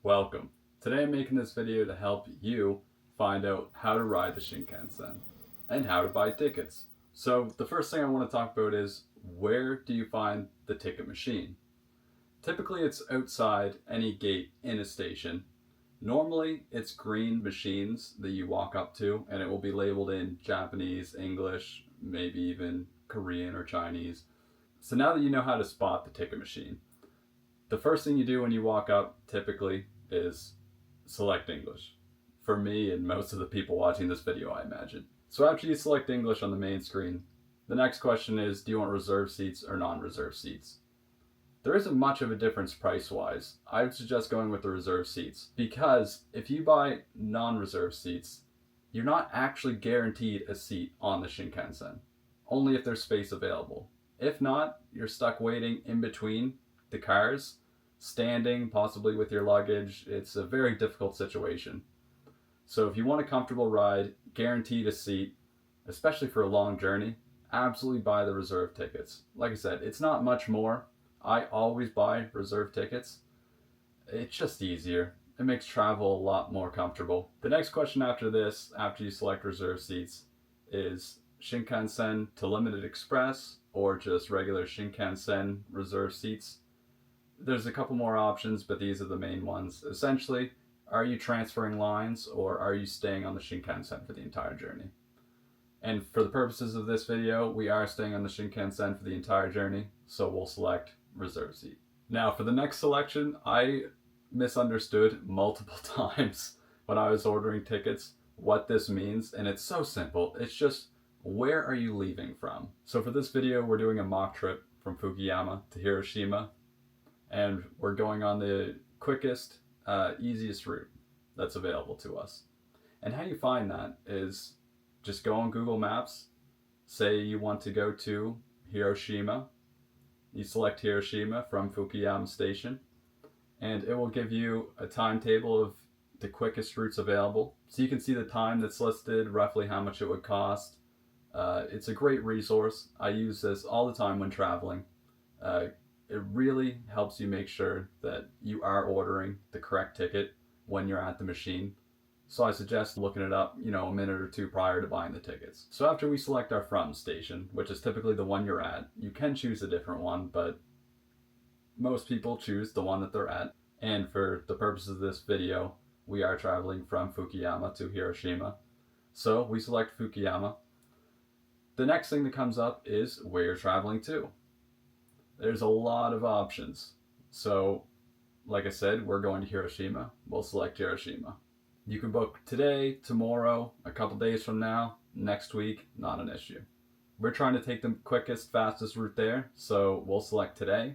Welcome. Today I'm making this video to help you find out how to ride the Shinkansen and how to buy tickets. So the first thing I want to talk about is, where do you find the ticket machine? Typically it's outside any gate in a station. Normally it's green machines that you walk up to and it will be labeled in Japanese, English, maybe even Korean or Chinese. So now that you know how to spot the ticket machine, the first thing you do when you walk up typically is select English. For me and most of the people watching this video, I imagine. So after you select English on the main screen, the next question is, do you want reserved seats or non-reserved seats? There isn't much of a difference price-wise. I would suggest going with the reserved seats, because if you buy non-reserved seats, you're not actually guaranteed a seat on the Shinkansen, only if there's space available. If not, you're stuck waiting in between the cars, standing, possibly with your luggage. It's a very difficult situation. So if you want a comfortable ride, guaranteed a seat, especially for a long journey, absolutely buy the reserved tickets. Like I said, it's not much more. I always buy reserved tickets. It's just easier. It makes travel a lot more comfortable. The next question after this, after you select reserved seats, is Shinkansen to Limited Express or just regular Shinkansen reserved seats? There's a couple more options, but these are the main ones. Essentially, are you transferring lines or are you staying on the Shinkansen for the entire journey? And for the purposes of this video, we are staying on the Shinkansen for the entire journey, so we'll select reserve seat. Now for the next selection, I misunderstood multiple times when I was ordering tickets what this means, and it's so simple. It's just, where are you leaving from? So for this video, we're doing a mock trip from Fukuyama to Hiroshima, and we're going on the quickest, easiest route that's available to us. And how you find that is just go on Google Maps, say you want to go to Hiroshima, you select Hiroshima from Fukuyama Station, and it will give you a timetable of the quickest routes available. So you can see the time that's listed, roughly how much it would cost. It's a great resource. I use this all the time when traveling. It really helps you make sure that you are ordering the correct ticket when you're at the machine. So I suggest looking it up, a minute or two prior to buying the tickets. So after we select our from station, which is typically the one you're at, you can choose a different one, but most people choose the one that they're at. And for the purposes of this video, we are traveling from Fukuyama to Hiroshima. So we select Fukuyama. The next thing that comes up is where you're traveling to. There's a lot of options. So, like I said, we're going to Hiroshima. We'll select Hiroshima. You can book today, tomorrow, a couple days from now, next week, not an issue. We're trying to take the quickest, fastest route there, so we'll select today,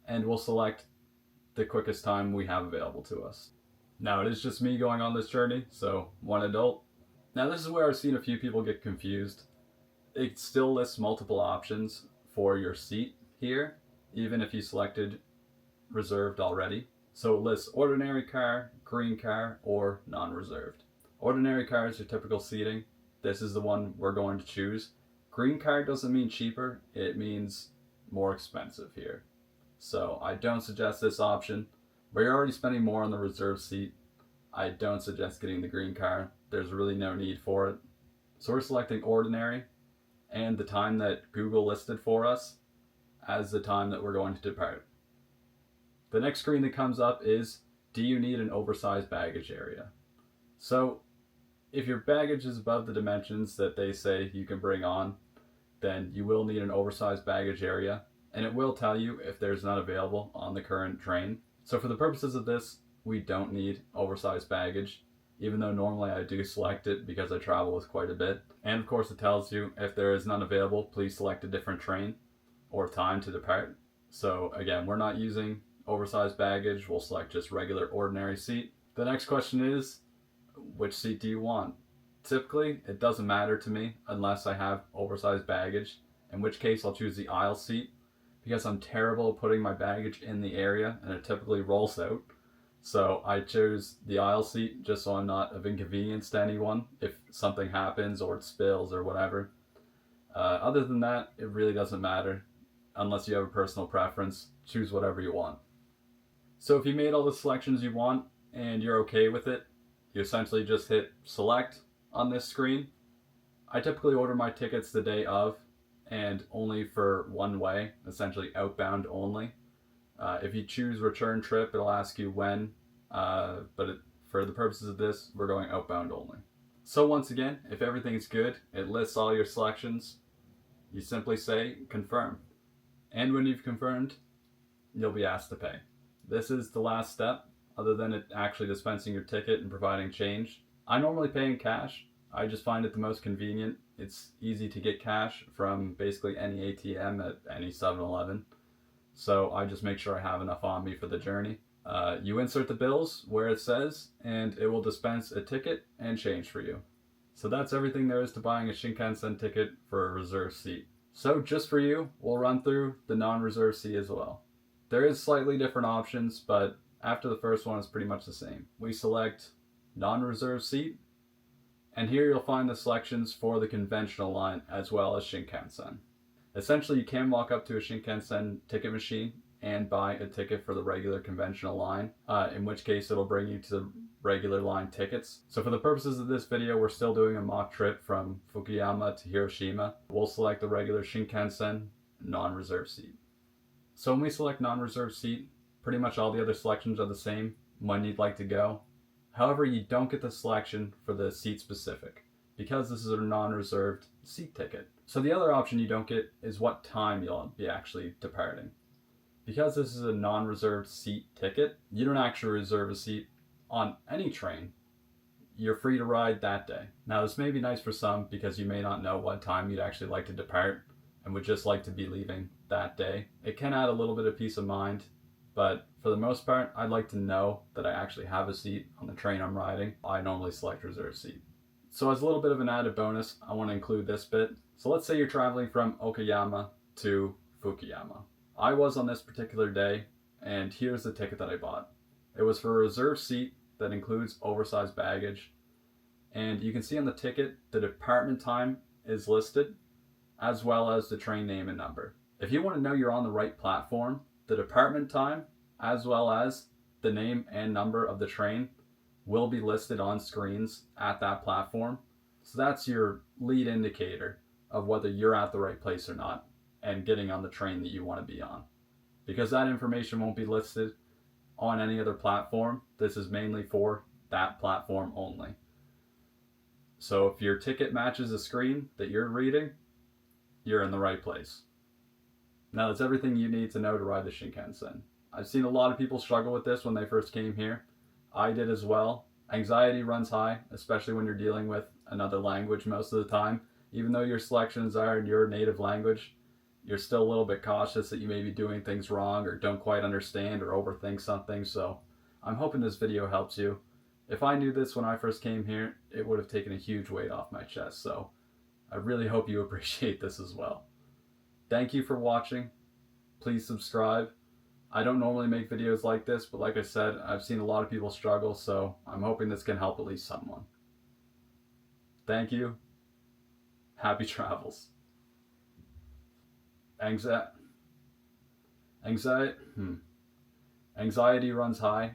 and we'll select the quickest time we have available to us. Now, it is just me going on this journey, so one adult. Now, this is where I've seen a few people get confused. It still lists multiple options for your seat here, even if you selected reserved already. So it lists ordinary car, green car, or non-reserved. Ordinary car is your typical seating. This is the one we're going to choose. Green car doesn't mean cheaper, it means more expensive here. So I don't suggest this option. But you're already spending more on the reserved seat. I don't suggest getting the green car. There's really no need for it. So we're selecting ordinary, and the time that Google listed for us as the time that we're going to depart. The next screen that comes up is, do you need an oversized baggage area? So if your baggage is above the dimensions that they say you can bring on, then you will need an oversized baggage area, and it will tell you if there's none available on the current train. So for the purposes of this, we don't need oversized baggage, even though normally I do select it because I travel with quite a bit. And of course it tells you if there is none available, please select a different train or time to depart. So again, we're not using oversized baggage, we'll select just regular ordinary seat. The next question is, which seat do you want? Typically, it doesn't matter to me unless I have oversized baggage, in which case I'll choose the aisle seat, because I'm terrible at putting my baggage in the area and it typically rolls out. So I chose the aisle seat just so I'm not of inconvenience to anyone if something happens or it spills or whatever. Other than that, it really doesn't matter. Unless you have a personal preference, choose whatever you want. So if you made all the selections you want and you're okay with it, you essentially just hit select on this screen. I typically order my tickets the day of and only for one way, essentially outbound only. If you choose return trip, it'll ask you when, for the purposes of this, we're going outbound only. So once again, if everything is good, it lists all your selections. You simply say confirm. And when you've confirmed, you'll be asked to pay. This is the last step, other than it actually dispensing your ticket and providing change. I normally pay in cash. I just find it the most convenient. It's easy to get cash from basically any ATM at any 7-Eleven. So I just make sure I have enough on me for the journey. You insert the bills where it says, and it will dispense a ticket and change for you. So that's everything there is to buying a Shinkansen ticket for a reserved seat. So just for you, we'll run through the non-reserved seat as well. There is slightly different options, but after the first one, it's pretty much the same. We select non-reserved seat, and here you'll find the selections for the conventional line as well as Shinkansen. Essentially, you can walk up to a Shinkansen ticket machine and buy a ticket for the regular conventional line, in which case it'll bring you to the regular line tickets. So for the purposes of this video, we're still doing a mock trip from Fukuyama to Hiroshima. We'll select the regular Shinkansen non-reserved seat. So when we select non-reserved seat, pretty much all the other selections are the same when you'd like to go. However, you don't get the selection for the seat specific because this is a non-reserved seat ticket. So the other option you don't get is what time you'll be actually departing. Because this is a non-reserved seat ticket, you don't actually reserve a seat on any train. You're free to ride that day. Now this may be nice for some because you may not know what time you'd actually like to depart and would just like to be leaving that day. It can add a little bit of peace of mind, but for the most part, I'd like to know that I actually have a seat on the train I'm riding. I normally select reserved seat. So as a little bit of an added bonus, I want to include this bit. So let's say you're traveling from Okayama to Fukuyama. I was on this particular day, and here's the ticket that I bought. It was for a reserved seat that includes oversized baggage. And you can see on the ticket, the department time is listed, as well as the train name and number. If you want to know you're on the right platform, the department time, as well as the name and number of the train, will be listed on screens at that platform. So that's your lead indicator of whether you're at the right place or not and getting on the train that you want to be on. Because that information won't be listed on any other platform, this is mainly for that platform only. So if your ticket matches the screen that you're reading, you're in the right place. Now that's everything you need to know to ride the Shinkansen. I've seen a lot of people struggle with this when they first came here. I did as well. Anxiety runs high, especially when you're dealing with another language most of the time. Even though your selections are in your native language, you're still a little bit cautious that you may be doing things wrong or don't quite understand or overthink something. So I'm hoping this video helps you. If I knew this when I first came here, it would have taken a huge weight off my chest. So I really hope you appreciate this as well. Thank you for watching. Please subscribe. I don't normally make videos like this, but like I said, I've seen a lot of people struggle, so I'm hoping this can help at least someone. Thank you. Happy travels. Anxiety runs high,